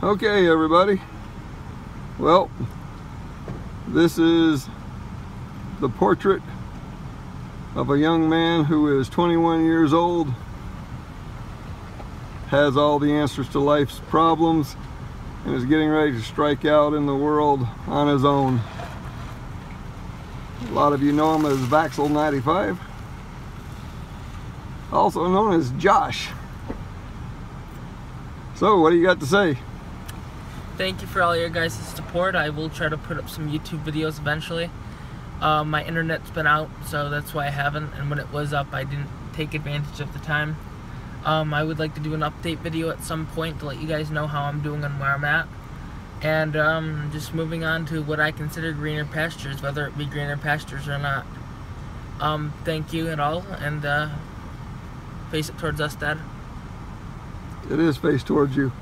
Okay, everybody. Well, this is the portrait of a young man who is 21 years old, has all the answers to life's problems, and is getting ready to strike out in the world on his own. A lot of you know him as Vaxel95, also known as Josh. So, what do you got to say? Thank you for all your guys' support. I will try to put up some YouTube videos eventually. My internet's been out, so that's why I haven't, and when it was up I didn't take advantage of the time. I would like to do an update video at some point to let you guys know how I'm doing and where I'm at. And just moving on to what I consider greener pastures, whether it be greener pastures or not. Thank you and all, and face it towards us, Dad. It is faced towards you.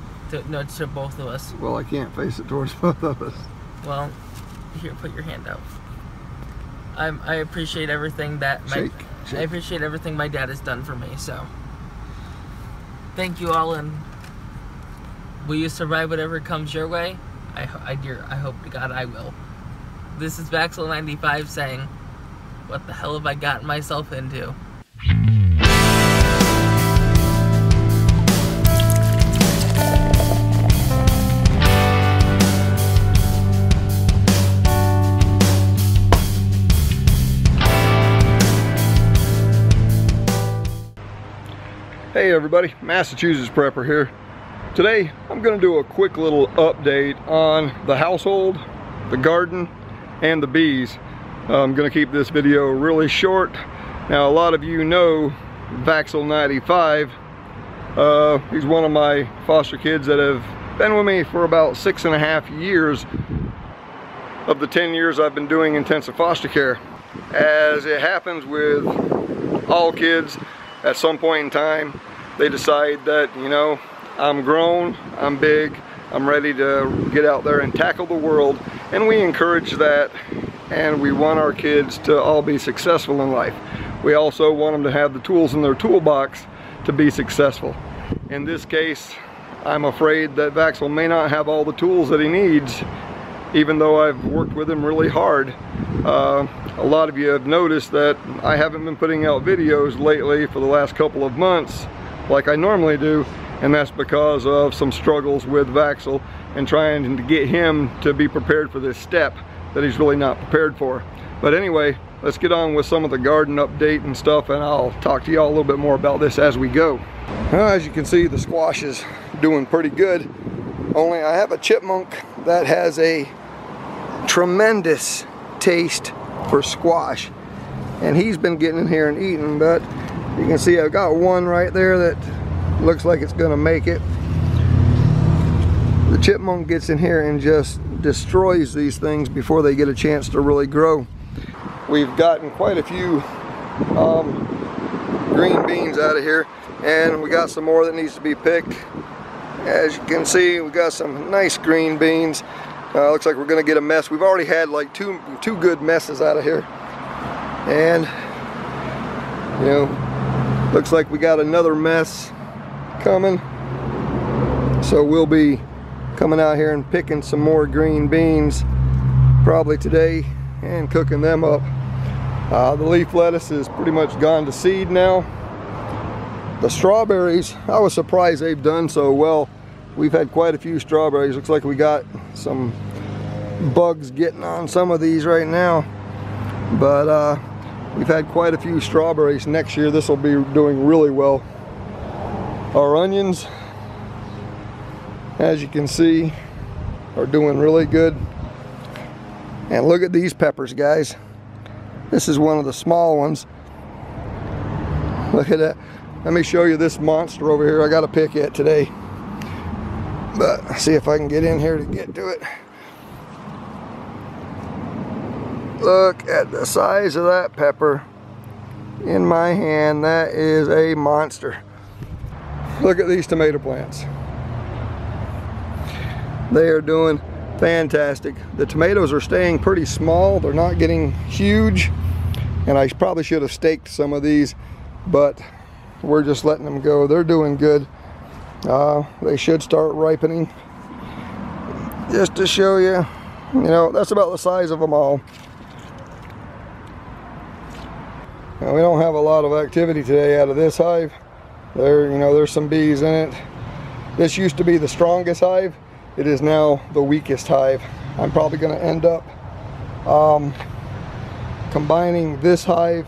No, it's to both of us. Well, I can't face it towards both of us. Well, here, put your hand out. I appreciate everything that Shake. I appreciate everything my dad has done for me. So, thank you all, and will you survive whatever comes your way? I hope to God I will. This is Vaxel95 saying, what the hell have I gotten myself into? Hey everybody, Massachusetts Prepper here. Today I'm going to do a quick little update on the household, the garden, and the bees. I'm going to keep this video really short. Now, a lot of you know Vaxel95. He's one of my foster kids that have been with me for about 6.5 years of the 10 years I've been doing intensive foster care. As it happens with all kids, at some point in time they decide that, you know, I'm grown, I'm big, I'm ready to get out there and tackle the world, and we encourage that, and we want our kids to all be successful in life. We also want them to have the tools in their toolbox to be successful. In this case, I'm afraid that Vaxel may not have all the tools that he needs, even though I've worked with him really hard. A lot of you have noticed that I haven't been putting out videos lately for the last couple of months like I normally do, and that's because of some struggles with Vaxel and trying to get him to be prepared for this step that he's really not prepared for. But anyway, let's get on with some of the garden update and stuff, and I'll talk to y'all a little bit more about this as we go. Well, as you can see, the squash is doing pretty good, only I have a chipmunk that has a tremendous taste for squash, and he's been getting in here and eating, but you can see I've got one right there that looks like it's gonna make it. The chipmunk gets in here and just destroys these things before they get a chance to really grow. We've gotten quite a few green beans out of here, and we got some more that needs to be picked. As you can see, we got some nice green beans. Looks like we're gonna get a mess. We've already had like two good messes out of here, and you know, looks like we got another mess coming. So we'll be coming out here and picking some more green beans probably today and cooking them up. The leaf lettuce is pretty much gone to seed now. The strawberries, I was surprised they've done so well. We've had quite a few strawberries. Looks like we got some bugs getting on some of these right now, but we've had quite a few strawberries. Next year this will be doing really well. Our onions, as you can see, are doing really good. And look at these peppers, guys. This is one of the small ones. Look at that. Let me show you this monster over here I got to pick at today. But see if I can get in here to get to it. Look at the size of that pepper in my hand. That is a monster. Look at these tomato plants. They are doing fantastic. The tomatoes are staying pretty small. They're not getting huge. And I probably should have staked some of these, but we're just letting them go. They're doing good. They should start ripening just to show you, you know, that's about the size of them all. Now, we don't have a lot of activity today out of this hive. There, you know, there's some bees in it. This used to be the strongest hive. It is now the weakest hive. I'm probably going to end up combining this hive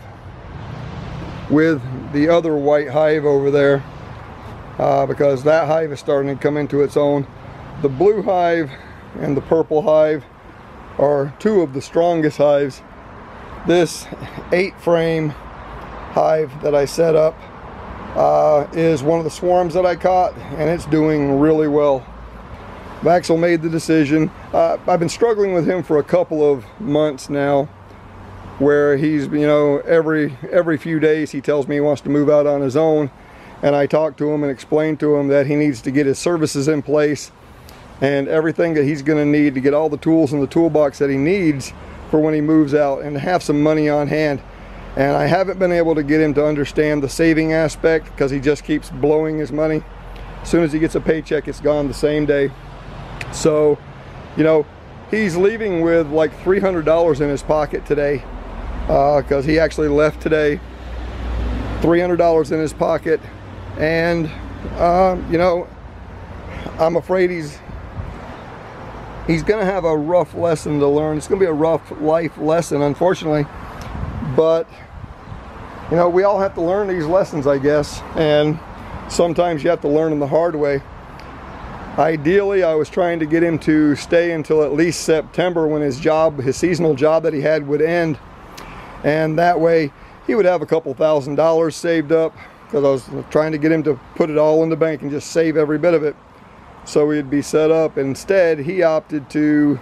with the other white hive over there, because that hive is starting to come into its own. The blue hive and the purple hive are two of the strongest hives. This 8-frame hive that I set up is one of the swarms that I caught, and it's doing really well. Vaxel made the decision. I've been struggling with him for a couple of months now, where he's, you know, every few days he tells me he wants to move out on his own, and I talk to him and explain to him that he needs to get his services in place and everything that he's going to need to get all the tools in the toolbox that he needs for when he moves out, and to have some money on hand. And I haven't been able to get him to understand the saving aspect, because he just keeps blowing his money. As soon as he gets a paycheck, it's gone the same day. So, you know, he's leaving with like $300 in his pocket today, because he actually left today, $300 in his pocket. And you know, I'm afraid he's gonna have a rough lesson to learn. It's gonna be a rough life lesson, unfortunately, but you know, we all have to learn these lessons, I guess, and sometimes you have to learn them the hard way. Ideally, I was trying to get him to stay until at least September, when his seasonal job that he had would end, and that way he would have a couple $1,000s saved up, because I was trying to get him to put it all in the bank and just save every bit of it, so he'd be set up. Instead, he opted to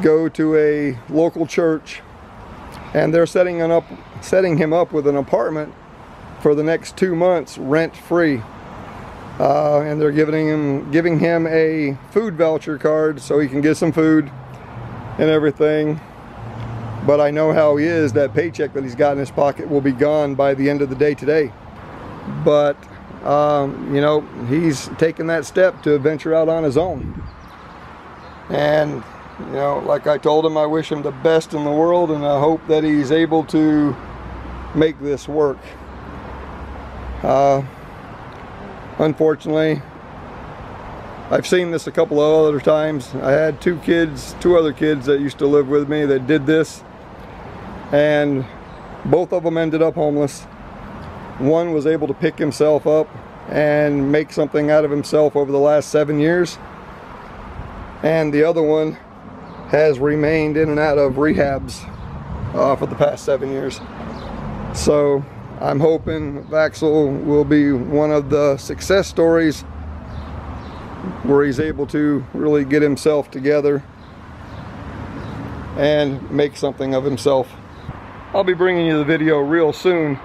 go to a local church, and they're setting him up with an apartment for the next 2 months, rent-free. And they're giving him a food voucher card so he can get some food and everything. But I know how he is. That paycheck that he's got in his pocket will be gone by the end of the day today. But you know, he's taken that step to venture out on his own. And you know, like I told him, I wish him the best in the world, and I hope that he's able to make this work. Unfortunately, I've seen this a couple of other times. I had two other kids that used to live with me that did this, and both of them ended up homeless. One was able to pick himself up and make something out of himself over the last 7 years, and the other one has remained in and out of rehabs for the past 7 years. So I'm hoping Vaxel will be one of the success stories where he's able to really get himself together and make something of himself. I'll be bringing you the video real soon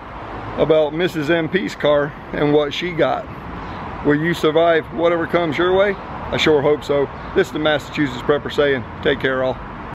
about Mrs. MP's car and what she got. Will you survive whatever comes your way? I sure hope so. This is the Massachusetts Prepper saying, take care all.